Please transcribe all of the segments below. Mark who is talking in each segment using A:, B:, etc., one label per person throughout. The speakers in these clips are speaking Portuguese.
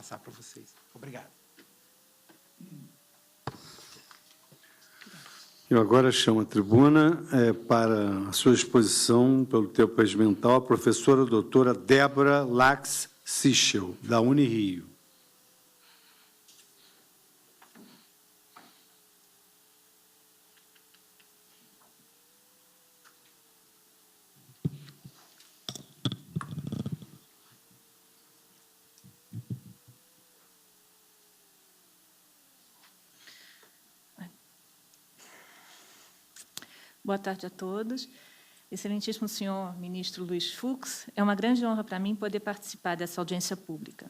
A: passar para vocês. Obrigado.
B: Eu agora chamo a tribuna para a sua exposição, pelo tempo regimental, a professora doutora Débora Lax Sichel, da Unirio.
C: Boa tarde a todos. Excelentíssimo senhor ministro Luiz Fux, é uma grande honra para mim poder participar dessa audiência pública.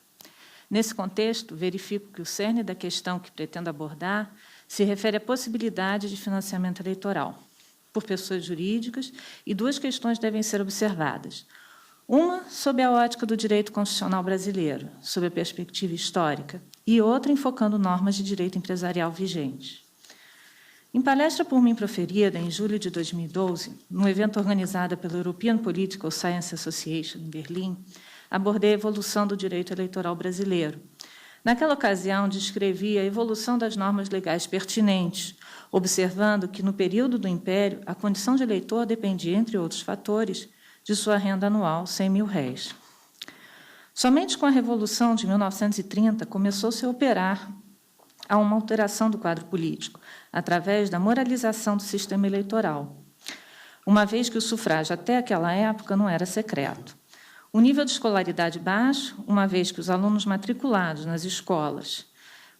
C: Nesse contexto, verifico que o cerne da questão que pretendo abordar se refere à possibilidade de financiamento eleitoral por pessoas jurídicas, e duas questões devem ser observadas. Uma, sob a ótica do direito constitucional brasileiro, sob a perspectiva histórica, e outra, enfocando normas de direito empresarial vigentes. Em palestra por mim proferida em julho de 2012, num evento organizado pela European Political Science Association, em Berlim, abordei a evolução do direito eleitoral brasileiro. Naquela ocasião, descrevi a evolução das normas legais pertinentes, observando que, no período do Império, a condição de eleitor dependia, entre outros fatores, de sua renda anual, R$100.000. Somente com a Revolução de 1930 começou-se a operar a uma alteração do quadro político, através da moralização do sistema eleitoral, uma vez que o sufrágio até aquela época não era secreto. O nível de escolaridade baixo, uma vez que os alunos matriculados nas escolas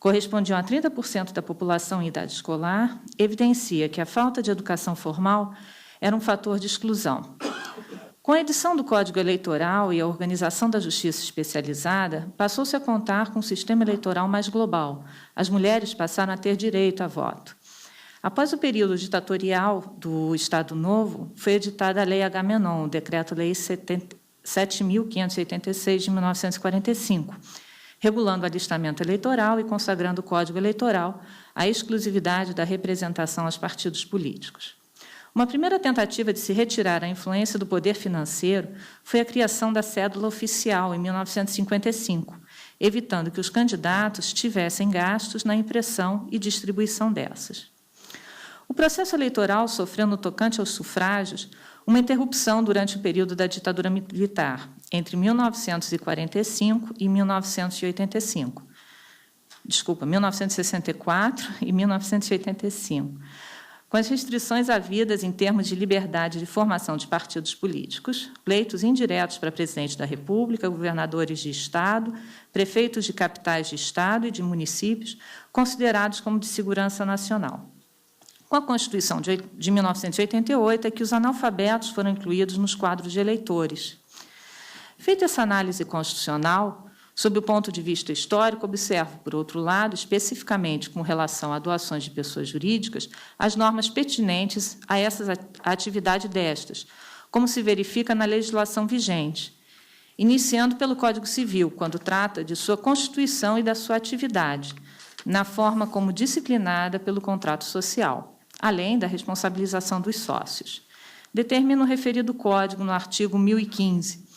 C: correspondiam a 30% da população em idade escolar, evidencia que a falta de educação formal era um fator de exclusão. Com a edição do Código Eleitoral e a organização da Justiça Especializada, passou-se a contar com um sistema eleitoral mais global. As mulheres passaram a ter direito a voto. Após o período ditatorial do Estado Novo, foi editada a Lei Agamenon, o Decreto-Lei 7.586 de 1945, regulando o alistamento eleitoral e consagrando o Código Eleitoral à exclusividade da representação aos partidos políticos. Uma primeira tentativa de se retirar a influência do poder financeiro foi a criação da cédula oficial, em 1955, evitando que os candidatos tivessem gastos na impressão e distribuição dessas. O processo eleitoral sofreu, no tocante aos sufrágios, uma interrupção durante o período da ditadura militar, entre 1945 e 1985. 1964 e 1985. Com as restrições havidas em termos de liberdade de formação de partidos políticos, pleitos indiretos para presidente da República, governadores de Estado, prefeitos de capitais de Estado e de municípios, considerados como de segurança nacional. Com a Constituição de 1988, é que os analfabetos foram incluídos nos quadros de eleitores. Feita essa análise constitucional, sob o ponto de vista histórico, observo, por outro lado, especificamente com relação a doações de pessoas jurídicas, as normas pertinentes a essa atividade destas, como se verifica na legislação vigente, iniciando pelo Código Civil, quando trata de sua constituição e da sua atividade, na forma como disciplinada pelo contrato social, além da responsabilização dos sócios. Determina o referido Código no artigo 1015.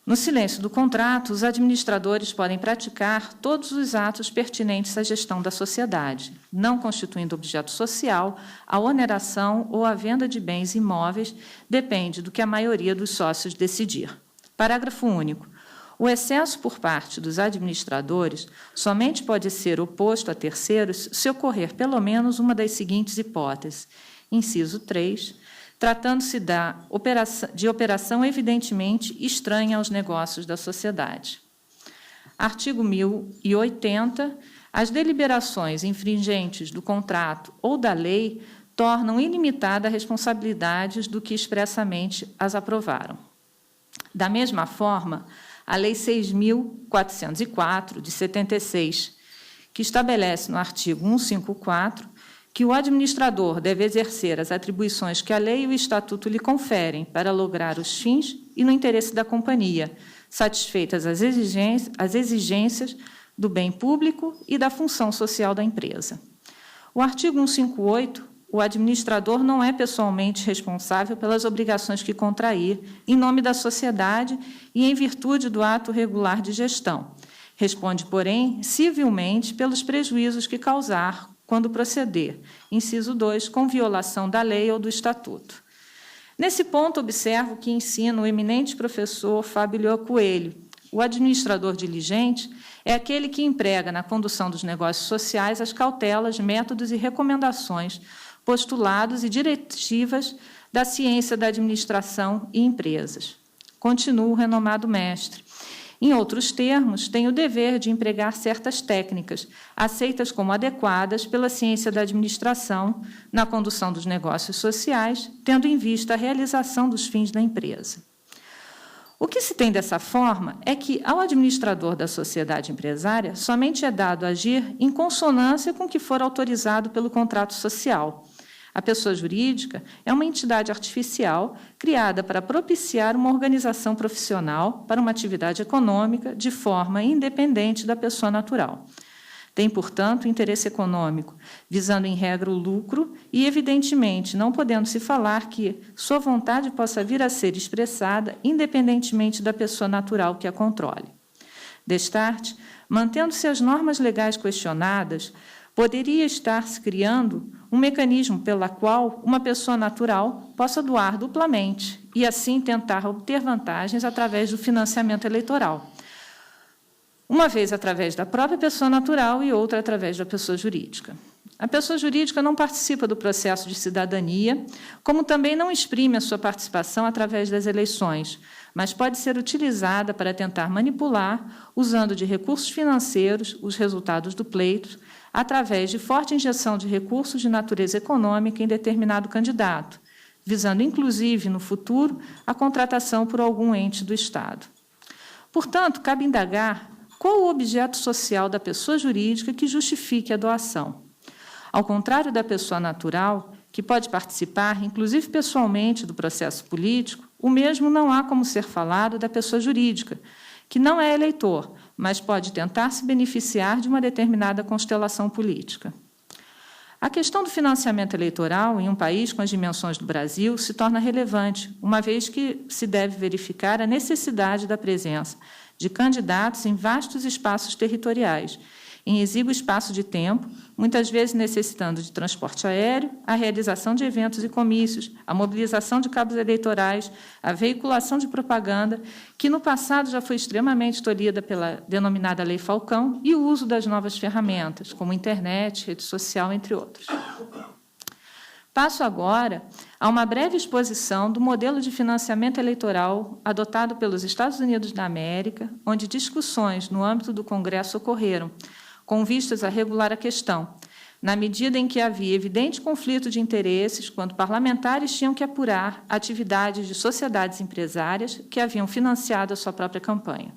C: No silêncio do contrato, os administradores podem praticar todos os atos pertinentes à gestão da sociedade, não constituindo objeto social, a oneração ou a venda de bens imóveis depende do que a maioria dos sócios decidir. Parágrafo único. O excesso por parte dos administradores somente pode ser oposto a terceiros se ocorrer pelo menos uma das seguintes hipóteses. Inciso 3. Tratando-se de operação evidentemente estranha aos negócios da sociedade. Artigo 1080. As deliberações infringentes do contrato ou da lei tornam ilimitada a responsabilidade do que expressamente as aprovaram. Da mesma forma, a Lei 6.404, de 76, que estabelece no artigo 154 que o administrador deve exercer as atribuições que a lei e o estatuto lhe conferem para lograr os fins e no interesse da companhia, satisfeitas as exigências do bem público e da função social da empresa. O artigo 158, o administrador não é pessoalmente responsável pelas obrigações que contrair em nome da sociedade e em virtude do ato regular de gestão, Responde, porém, civilmente pelos prejuízos que causar quando proceder. Inciso 2, com violação da lei ou do estatuto. Nesse ponto, observo que ensina o eminente professor Fábio Lhó Coelho. O administrador diligente é aquele que emprega na condução dos negócios sociais as cautelas, métodos e recomendações, postulados e diretivas da ciência da administração e empresas. Continua o renomado mestre. Em outros termos, tem o dever de empregar certas técnicas, aceitas como adequadas pela ciência da administração, na condução dos negócios sociais, tendo em vista a realização dos fins da empresa. O que se tem dessa forma é que, ao administrador da sociedade empresária, somente é dado agir em consonância com o que for autorizado pelo contrato social. A pessoa jurídica é uma entidade artificial criada para propiciar uma organização profissional para uma atividade econômica de forma independente da pessoa natural. Tem, portanto, interesse econômico, visando em regra o lucro e, evidentemente, não podendo se falar que sua vontade possa vir a ser expressada independentemente da pessoa natural que a controle. Destarte, mantendo-se as normas legais questionadas, poderia estar se criando um mecanismo pela qual uma pessoa natural possa doar duplamente e, assim, tentar obter vantagens através do financiamento eleitoral. Uma vez através da própria pessoa natural e outra através da pessoa jurídica. A pessoa jurídica não participa do processo de cidadania, como também não exprime a sua participação através das eleições, mas pode ser utilizada para tentar manipular, usando de recursos financeiros, os resultados do pleito, através de forte injeção de recursos de natureza econômica em determinado candidato, visando, inclusive, no futuro, a contratação por algum ente do Estado. Portanto, cabe indagar qual o objeto social da pessoa jurídica que justifique a doação. Ao contrário da pessoa natural, que pode participar, inclusive pessoalmente, do processo político, o mesmo não há como ser falado da pessoa jurídica, que não é eleitor, mas pode tentar se beneficiar de uma determinada constelação política. A questão do financiamento eleitoral em um país com as dimensões do Brasil se torna relevante, uma vez que se deve verificar a necessidade da presença de candidatos em vastos espaços territoriais, em exíguo espaço de tempo, muitas vezes necessitando de transporte aéreo, a realização de eventos e comícios, a mobilização de cabos eleitorais, a veiculação de propaganda, que no passado já foi extremamente tolhida pela denominada Lei Falcão, e o uso das novas ferramentas, como internet, rede social, entre outros. Passo agora a uma breve exposição do modelo de financiamento eleitoral adotado pelos Estados Unidos da América, onde discussões no âmbito do Congresso ocorreram, com vistas a regular a questão, na medida em que havia evidente conflito de interesses quando parlamentares tinham que apurar atividades de sociedades empresárias que haviam financiado a sua própria campanha.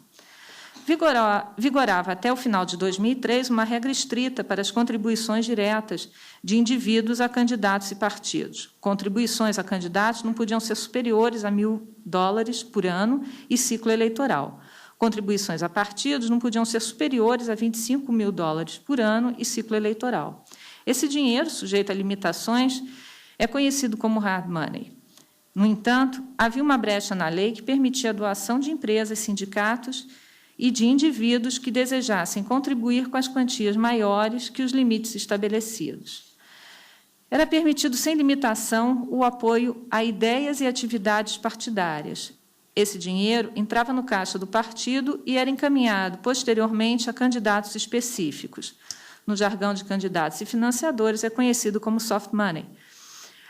C: Vigorava até o final de 2003 uma regra estrita para as contribuições diretas de indivíduos a candidatos e partidos. Contribuições a candidatos não podiam ser superiores a $1.000 por ano e ciclo eleitoral. Contribuições a partidos não podiam ser superiores a $25.000 por ano e ciclo eleitoral. Esse dinheiro, sujeito a limitações, é conhecido como hard money. No entanto, havia uma brecha na lei que permitia a doação de empresas, sindicatos e de indivíduos que desejassem contribuir com as quantias maiores que os limites estabelecidos. Era permitido, sem limitação, o apoio a ideias e atividades partidárias. Esse dinheiro entrava no caixa do partido e era encaminhado, posteriormente, a candidatos específicos. No jargão de candidatos e financiadores, é conhecido como soft money.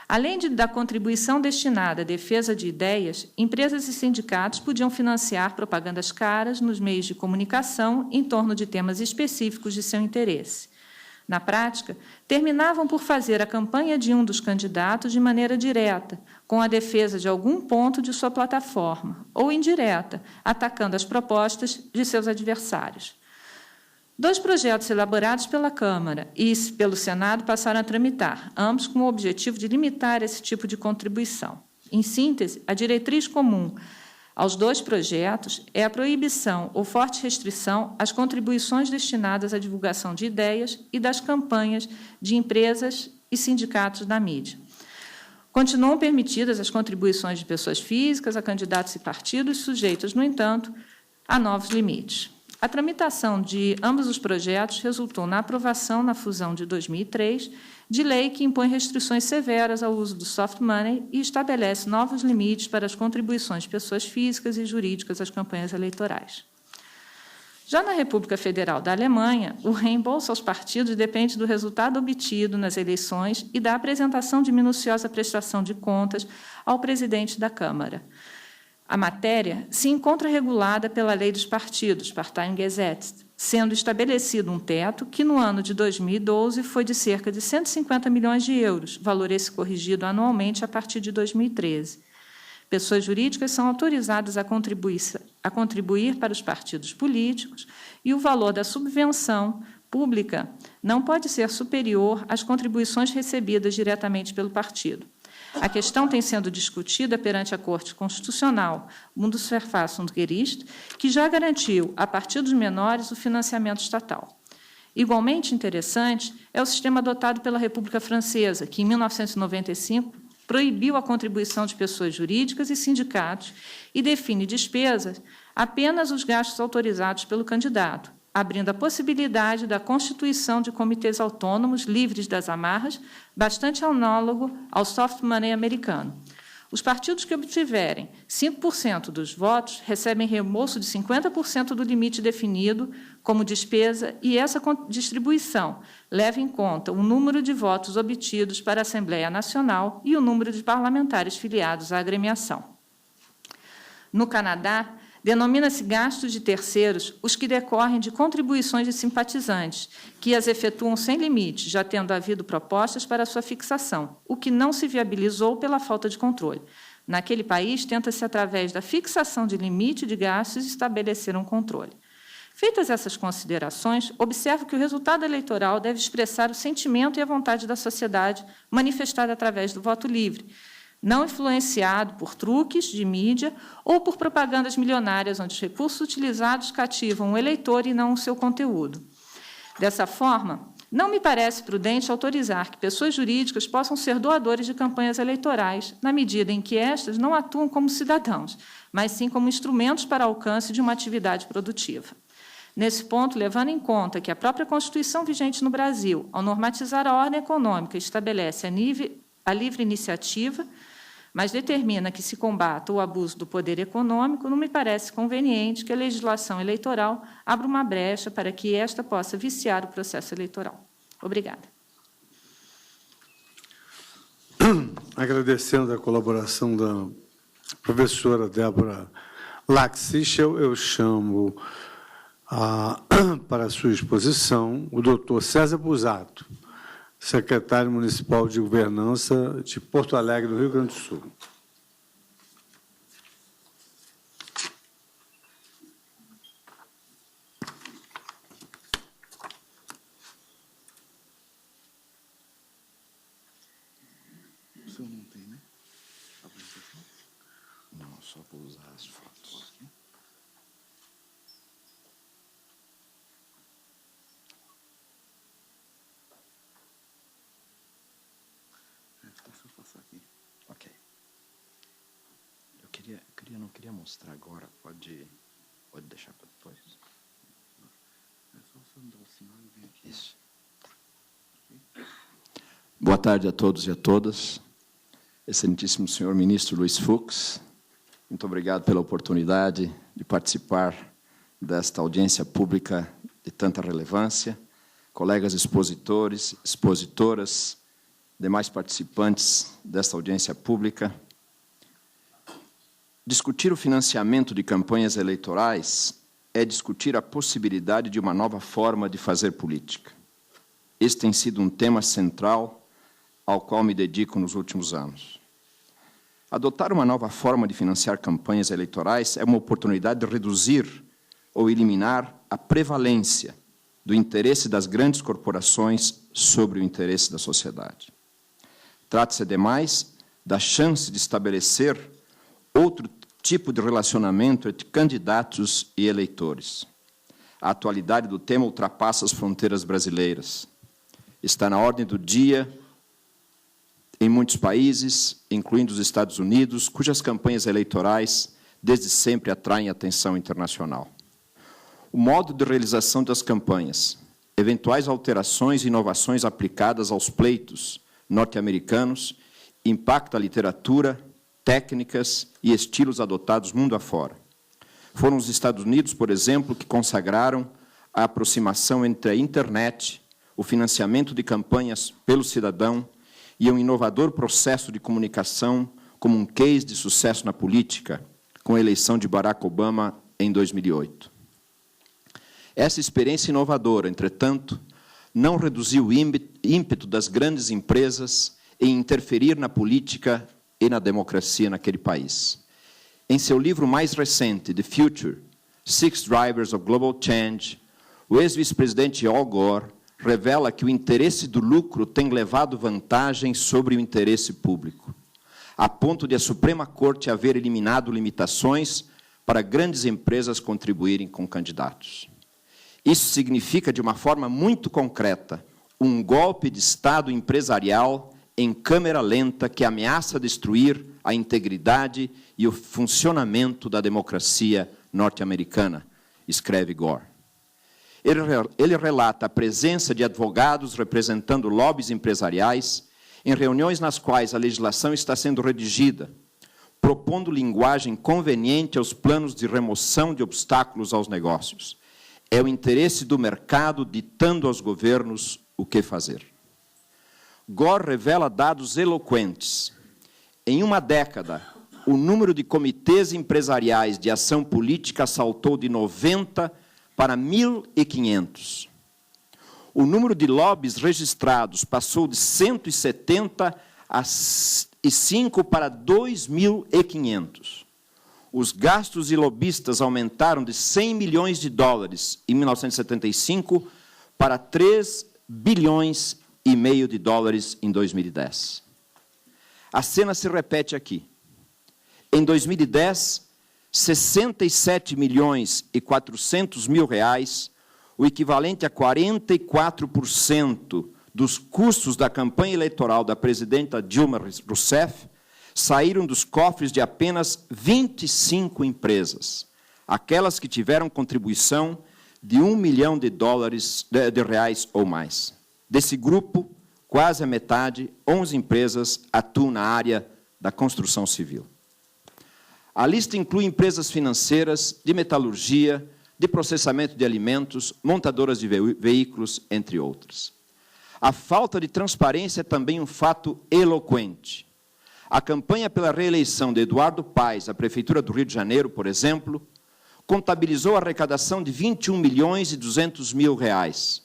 C: Além da contribuição destinada à defesa de ideias, empresas e sindicatos podiam financiar propagandas caras nos meios de comunicação em torno de temas específicos de seu interesse. Na prática, terminavam por fazer a campanha de um dos candidatos de maneira direta, com a defesa de algum ponto de sua plataforma, ou indireta, atacando as propostas de seus adversários. 2 projetos elaborados pela Câmara e pelo Senado passaram a tramitar, ambos com o objetivo de limitar esse tipo de contribuição. Em síntese, a diretriz comum aos 2 projetos é a proibição ou forte restrição às contribuições destinadas à divulgação de ideias e das campanhas de empresas e sindicatos da mídia. Continuam permitidas as contribuições de pessoas físicas a candidatos e partidos, sujeitos, no entanto, a novos limites. A tramitação de ambos os projetos resultou na aprovação, na fusão de 2003, de lei que impõe restrições severas ao uso do soft money e estabelece novos limites para as contribuições de pessoas físicas e jurídicas às campanhas eleitorais. Já na República Federal da Alemanha, o reembolso aos partidos depende do resultado obtido nas eleições e da apresentação de minuciosa prestação de contas ao presidente da Câmara. A matéria se encontra regulada pela Lei dos Partidos, Parteiengesetz, sendo estabelecido um teto que, no ano de 2012, foi de cerca de 150 milhões de euros, valor esse corrigido anualmente a partir de 2013. Pessoas jurídicas são autorizadas a contribuir para os partidos políticos e o valor da subvenção pública não pode ser superior às contribuições recebidas diretamente pelo partido. A questão tem sendo discutida perante a Corte Constitucional, Bundesverfassungsgericht, que já garantiu a partidos menores o financiamento estatal. Igualmente interessante é o sistema adotado pela República Francesa, que, em 1995, proibiu a contribuição de pessoas jurídicas e sindicatos e define despesas apenas os gastos autorizados pelo candidato, abrindo a possibilidade da constituição de comitês autônomos livres das amarras, bastante análogo ao soft money americano. Os partidos que obtiverem 5% dos votos recebem reembolso de 50% do limite definido como despesa e essa distribuição leva em conta o número de votos obtidos para a Assembleia Nacional e o número de parlamentares filiados à agremiação. No Canadá, denomina-se gastos de terceiros os que decorrem de contribuições de simpatizantes, que as efetuam sem limite, já tendo havido propostas para sua fixação, o que não se viabilizou pela falta de controle. Naquele país, tenta-se, através da fixação de limite de gastos, estabelecer um controle. Feitas essas considerações, observo que o resultado eleitoral deve expressar o sentimento e a vontade da sociedade manifestada através do voto livre, não influenciado por truques de mídia ou por propagandas milionárias, onde os recursos utilizados cativam o eleitor e não o seu conteúdo. Dessa forma, não me parece prudente autorizar que pessoas jurídicas possam ser doadores de campanhas eleitorais, na medida em que estas não atuam como cidadãos, mas sim como instrumentos para alcance de uma atividade produtiva. Nesse ponto, levando em conta que a própria Constituição vigente no Brasil, ao normatizar a ordem econômica, estabelece a livre iniciativa, mas determina que se combata o abuso do poder econômico, não me parece conveniente que a legislação eleitoral abra uma brecha para que esta possa viciar o processo eleitoral. Obrigada.
B: Agradecendo a colaboração da professora Débora Lax-Sichel, eu chamo para a sua exposição o doutor César Busato, secretário municipal de governança de Porto Alegre, do Rio Grande do Sul.
A: O senhor não tem, né? Apresentação? Não, só vou usar as fotos. Ok. Não queria mostrar agora. Pode deixar para depois. É só você me dar o sinal e vir aqui. Isso. Boa tarde a todos e a todas. Excelentíssimo senhor ministro Luiz Fux, muito obrigado pela oportunidade de participar desta audiência pública de tanta relevância. Colegas expositores, expositoras, demais participantes desta audiência pública. Discutir o financiamento de campanhas eleitorais é discutir a possibilidade de uma nova forma de fazer política. Este tem sido um tema central ao qual me dedico nos últimos anos. Adotar uma nova forma de financiar campanhas eleitorais é uma oportunidade de reduzir ou eliminar a prevalência do interesse das grandes corporações sobre o interesse da sociedade. Trata-se, ademais, da chance de estabelecer outro tipo de relacionamento entre candidatos e eleitores. A atualidade do tema ultrapassa as fronteiras brasileiras. Está na ordem do dia em muitos países, incluindo os Estados Unidos, cujas campanhas eleitorais desde sempre atraem atenção internacional. o modo de realização das campanhas, eventuais alterações e inovações aplicadas aos pleitos norte-americanos, impacto à literatura, técnicas e estilos adotados mundo afora. Foram os Estados Unidos, por exemplo, que consagraram a aproximação entre a internet, o financiamento de campanhas pelo cidadão e um inovador processo de comunicação como um case de sucesso na política, com a eleição de Barack Obama em 2008. Essa experiência inovadora, entretanto, não reduziu o ímpeto das grandes empresas em interferir na política e na democracia naquele país. Em seu livro mais recente, The Future, Six Drivers of Global Change, o ex-vice-presidente Al Gore revela que o interesse do lucro tem levado vantagem sobre o interesse público, a ponto de a Suprema Corte haver eliminado limitações para grandes empresas contribuírem com candidatos. Isso significa, de uma forma muito concreta, um golpe de Estado empresarial em câmera lenta que ameaça destruir a integridade e o funcionamento da democracia norte-americana, escreve Gore. Ele relata a presença de advogados representando lobbies empresariais em reuniões nas quais a legislação está sendo redigida, propondo linguagem conveniente aos planos de remoção de obstáculos aos negócios. É o interesse do mercado ditando aos governos o que fazer. Gore revela dados eloquentes. Em uma década, o número de comitês empresariais de ação política saltou de 90 para 1.500. O número de lobbies registrados passou de 170 a 5 para 2.500. Os gastos de lobistas aumentaram de 100 milhões de dólares em 1975 para 3 bilhões e meio de dólares em 2010. A cena se repete aqui. Em 2010, 67 milhões e 400 mil reais, o equivalente a 44% dos custos da campanha eleitoral da presidenta Dilma Rousseff, saíram dos cofres de apenas 25 empresas, aquelas que tiveram contribuição de $1 milhão de reais ou mais. Desse grupo, quase a metade, 11 empresas, atuam na área da construção civil. A lista inclui empresas financeiras, de metalurgia, de processamento de alimentos, montadoras de veículos, entre outras. A falta de transparência é também um fato eloquente. A campanha pela reeleição de Eduardo Paes à Prefeitura do Rio de Janeiro, por exemplo, contabilizou a arrecadação de 21 milhões e 200 mil reais.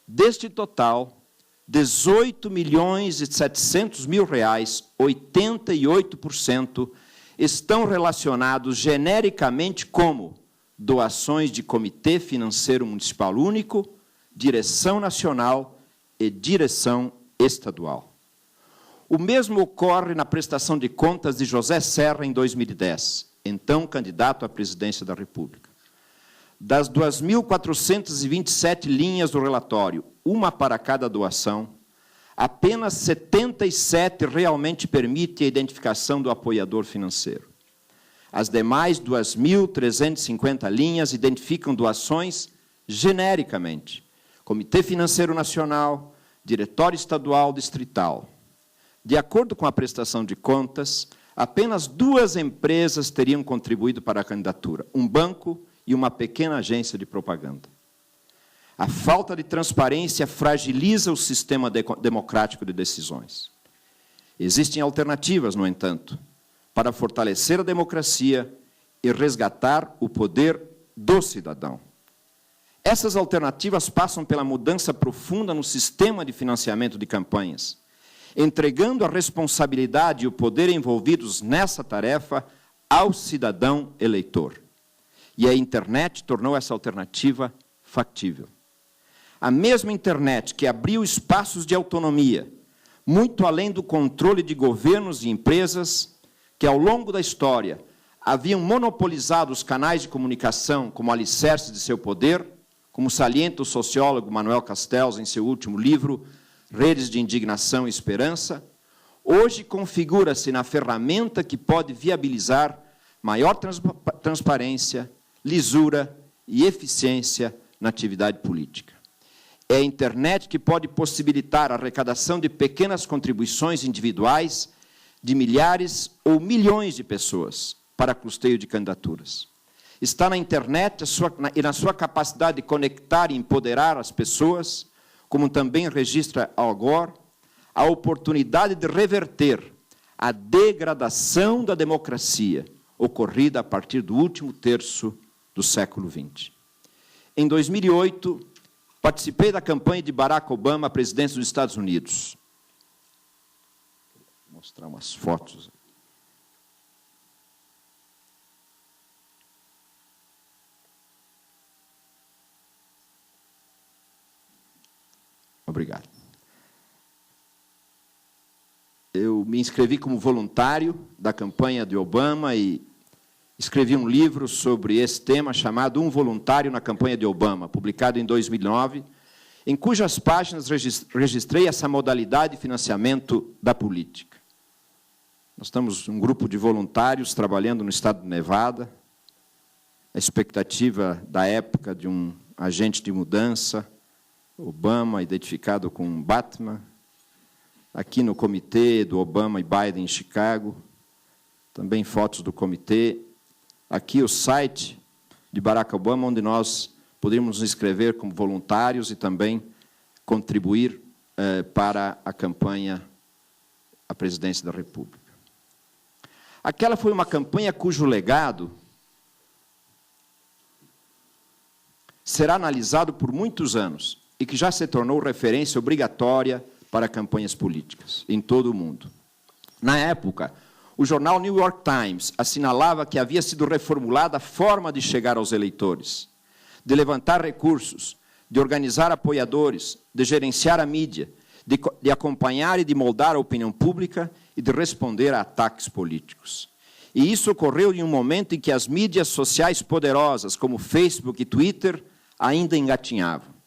A: Deste total, 18 milhões e 700 mil reais, 88%, estão relacionados genericamente como doações de Comitê Financeiro Municipal Único, Direção Nacional e Direção Estadual. O mesmo ocorre na prestação de contas de José Serra em 2010, então candidato à presidência da República. Das 2.427 linhas do relatório, uma para cada doação, apenas 77 realmente permitem a identificação do apoiador financeiro. As demais 2.350 linhas identificam doações genericamente. Comitê Financeiro Nacional, Diretório Estadual Distrital. De acordo com a prestação de contas, apenas 2 empresas teriam contribuído para a candidatura, um banco e uma pequena agência de propaganda. A falta de transparência fragiliza o sistema democrático de decisões. Existem alternativas, no entanto, para fortalecer a democracia e resgatar o poder do cidadão. Essas alternativas passam pela mudança profunda no sistema de financiamento de campanhas, entregando a responsabilidade e o poder envolvidos nessa tarefa ao cidadão eleitor. E a internet tornou essa alternativa factível. A mesma internet que abriu espaços de autonomia, muito além do controle de governos e empresas, que ao longo da história haviam monopolizado os canais de comunicação como alicerce de seu poder, como salienta o sociólogo Manuel Castells em seu último livro, Redes de Indignação e Esperança, hoje configura-se na ferramenta que pode viabilizar maior transparência, lisura e eficiência na atividade política. É a internet que pode possibilitar a arrecadação de pequenas contribuições individuais de milhares ou milhões de pessoas para custeio de candidaturas. Está na internet e na sua capacidade de conectar e empoderar as pessoas, como também registra Al Gore, a oportunidade de reverter a degradação da democracia ocorrida a partir do último terço do século XX. Em 2008, participei da campanha de Barack Obama à presidência dos Estados Unidos. Vou mostrar umas fotos. Obrigado. Eu me inscrevi como voluntário da campanha de Obama e escrevi um livro sobre esse tema chamado Um Voluntário na Campanha de Obama, publicado em 2009, em cujas páginas registrei essa modalidade de financiamento da política. Nós estamos um grupo de voluntários trabalhando no estado de Nevada, a expectativa da época de um agente de mudança, Obama identificado com Batman, aqui no comitê do Obama e Biden em Chicago, também fotos do comitê, aqui o site de Barack Obama, onde nós poderíamos nos inscrever como voluntários e também contribuir para a campanha à presidência da República. Aquela foi uma campanha cujo legado será analisado por muitos anos e que já se tornou referência obrigatória para campanhas políticas em todo o mundo. Na época, o jornal New York Times assinalava que havia sido reformulada a forma de chegar aos eleitores, de levantar recursos, de organizar apoiadores, de gerenciar a mídia, de acompanhar e de moldar a opinião pública e de responder a ataques políticos. E isso ocorreu em um momento em que as mídias sociais poderosas, como Facebook e Twitter, ainda engatinhavam.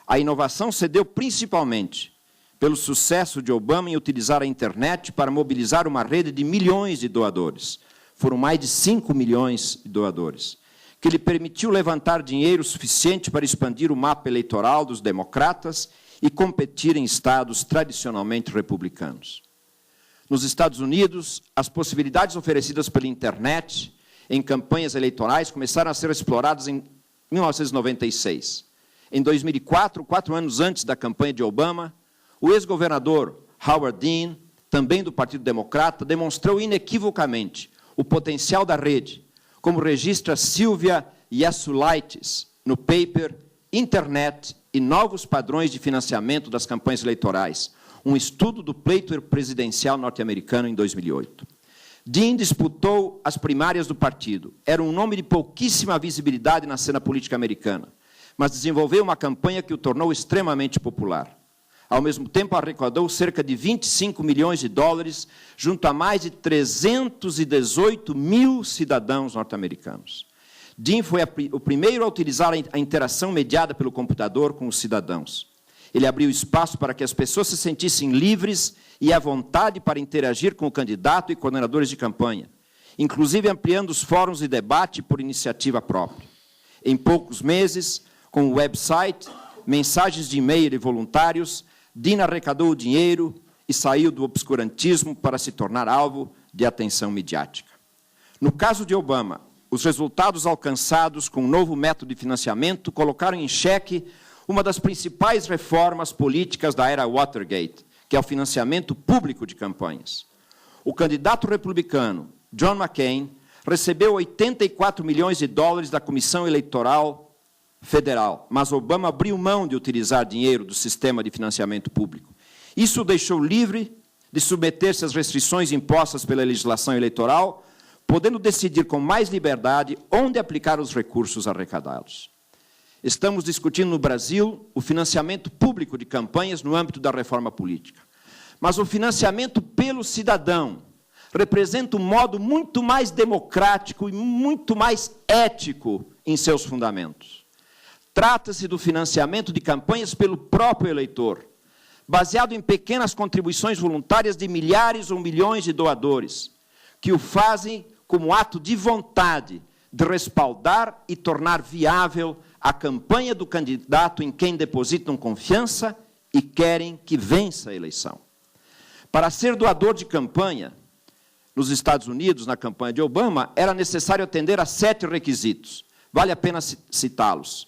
A: A inovação se deu principalmente pelo sucesso de Obama em utilizar a internet para mobilizar uma rede de milhões de doadores. Foram mais de 5 milhões de doadores, que lhe permitiu levantar dinheiro suficiente para expandir o mapa eleitoral dos democratas e competir em estados tradicionalmente republicanos. Nos Estados Unidos, as possibilidades oferecidas pela internet em campanhas eleitorais começaram a ser exploradas em 1996. Em 2004, 4 anos antes da campanha de Obama, o ex-governador Howard Dean, também do Partido Democrata, demonstrou inequivocamente o potencial da rede, como registra Sylvia Yasulitis no paper Internet e Novos Padrões de Financiamento das Campanhas Eleitorais, um estudo do pleito presidencial norte-americano em 2008. Dean disputou as primárias do partido. Era um nome de pouquíssima visibilidade na cena política americana, mas desenvolveu uma campanha que o tornou extremamente popular. Ao mesmo tempo, arrecadou cerca de 25 milhões de dólares junto a mais de 318 mil cidadãos norte-americanos. Dean foi o primeiro a utilizar a interação mediada pelo computador com os cidadãos. Ele abriu espaço para que as pessoas se sentissem livres e à vontade para interagir com o candidato e coordenadores de campanha, inclusive ampliando os fóruns de debate por iniciativa própria. Em poucos meses, com o website, mensagens de e-mail e voluntários, Dean arrecadou o dinheiro e saiu do obscurantismo para se tornar alvo de atenção midiática. No caso de Obama, os resultados alcançados com o novo método de financiamento colocaram em xeque uma das principais reformas políticas da era Watergate, que é o financiamento público de campanhas. O candidato republicano, John McCain, recebeu 84 milhões de dólares da Comissão Eleitoral Federal, mas Obama abriu mão de utilizar dinheiro do sistema de financiamento público. Isso o deixou livre de submeter-se às restrições impostas pela legislação eleitoral, podendo decidir com mais liberdade onde aplicar os recursos arrecadados. Estamos discutindo no Brasil o financiamento público de campanhas no âmbito da reforma política. Mas o financiamento pelo cidadão representa um modo muito mais democrático e muito mais ético em seus fundamentos. Trata-se do financiamento de campanhas pelo próprio eleitor, baseado em pequenas contribuições voluntárias de milhares ou milhões de doadores, que o fazem como ato de vontade, de respaldar e tornar viável a campanha do candidato em quem depositam confiança e querem que vença a eleição. Para ser doador de campanha, nos Estados Unidos, na campanha de Obama, era necessário atender a 7 requisitos. Vale a pena citá-los.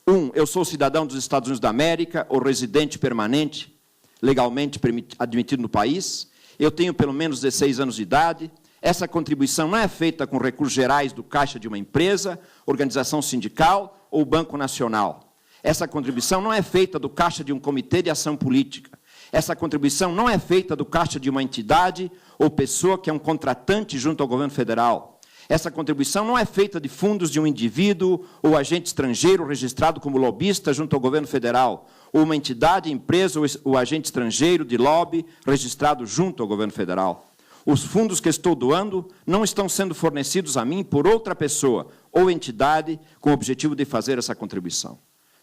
A: 1. Eu sou cidadão dos Estados Unidos da América ou residente permanente, legalmente admitido no país. Eu tenho pelo menos 16 anos de idade. Essa contribuição não é feita com recursos gerais do caixa de uma empresa, organização sindical ou Banco Nacional. Essa contribuição não é feita do caixa de um comitê de ação política. Essa contribuição não é feita do caixa de uma entidade ou pessoa que é um contratante junto ao governo federal. Essa contribuição não é feita de fundos de um indivíduo ou agente estrangeiro registrado como lobista junto ao governo federal, ou uma entidade, empresa ou agente estrangeiro de lobby registrado junto ao governo federal. Os fundos que estou doando não estão sendo fornecidos a mim por outra pessoa ou entidade com o objetivo de fazer essa contribuição.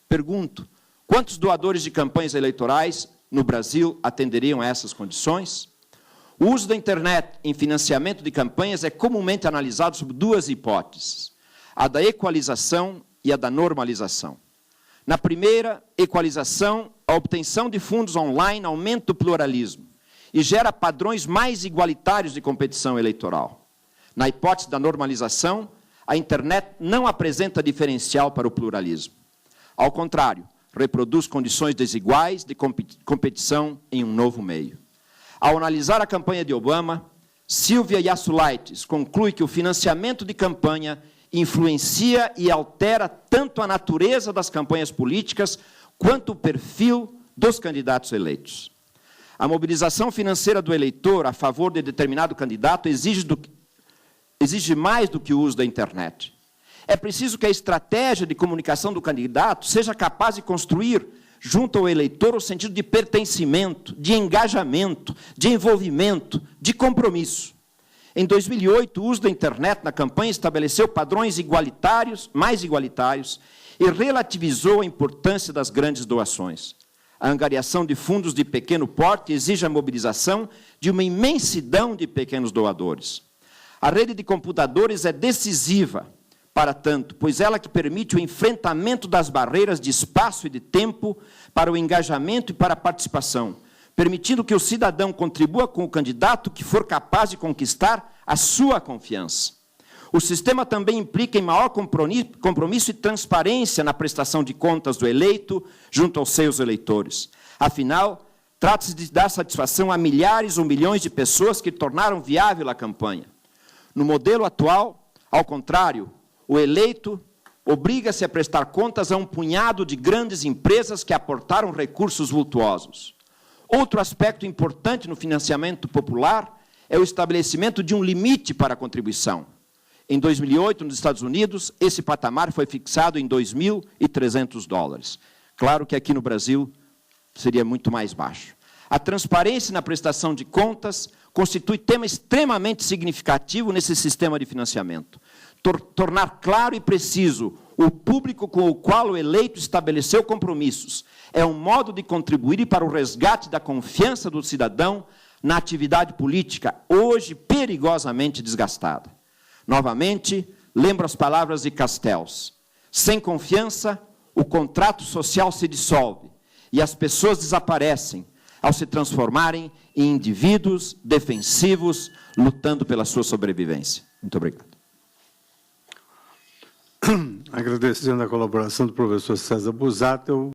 A: Pergunto, quantos doadores de campanhas eleitorais no Brasil atenderiam a essas condições? O uso da internet em financiamento de campanhas é comumente analisado sob 2 hipóteses, a da equalização e a da normalização. Na primeira, equalização, a obtenção de fundos online aumenta o pluralismo e gera padrões mais igualitários de competição eleitoral. Na hipótese da normalização, a internet não apresenta diferencial para o pluralismo. Ao contrário, reproduz condições desiguais de competição em um novo meio. Ao analisar a campanha de Obama, Silvia Yasulites conclui que o financiamento de campanha influencia e altera tanto a natureza das campanhas políticas quanto o perfil dos candidatos eleitos. A mobilização financeira do eleitor a favor de determinado candidato exige mais do que o uso da internet. É preciso que a estratégia de comunicação do candidato seja capaz de construir, junto ao eleitor, o sentido de pertencimento, de engajamento, de envolvimento, de compromisso. Em 2008, o uso da internet na campanha estabeleceu padrões igualitários, mais igualitários, e relativizou a importância das grandes doações. A angariação de fundos de pequeno porte exige a mobilização de uma imensidão de pequenos doadores. A rede de computadores é decisiva, para tanto, pois ela que permite o enfrentamento das barreiras de espaço e de tempo para o engajamento e para a participação, permitindo que o cidadão contribua com o candidato que for capaz de conquistar a sua confiança. O sistema também implica em maior compromisso e transparência na prestação de contas do eleito junto aos seus eleitores. Afinal, trata-se de dar satisfação a milhares ou milhões de pessoas que tornaram viável a campanha. No modelo atual, ao contrário, o eleito obriga-se a prestar contas a um punhado de grandes empresas que aportaram recursos vultuosos. Outro aspecto importante no financiamento popular é o estabelecimento de um limite para a contribuição. Em 2008, nos Estados Unidos, esse patamar foi fixado em $2.300. Claro que aqui no Brasil seria muito mais baixo. A transparência na prestação de contas constitui tema extremamente significativo nesse sistema de financiamento. Tornar claro e preciso o público com o qual o eleito estabeleceu compromissos é um modo de contribuir para o resgate da confiança do cidadão na atividade política, hoje perigosamente desgastada. Novamente, lembro as palavras de Castells. Sem confiança, o contrato social se dissolve e as pessoas desaparecem ao se transformarem em indivíduos defensivos, lutando pela sua sobrevivência. Muito obrigado.
B: Agradecendo a colaboração do professor César Busato,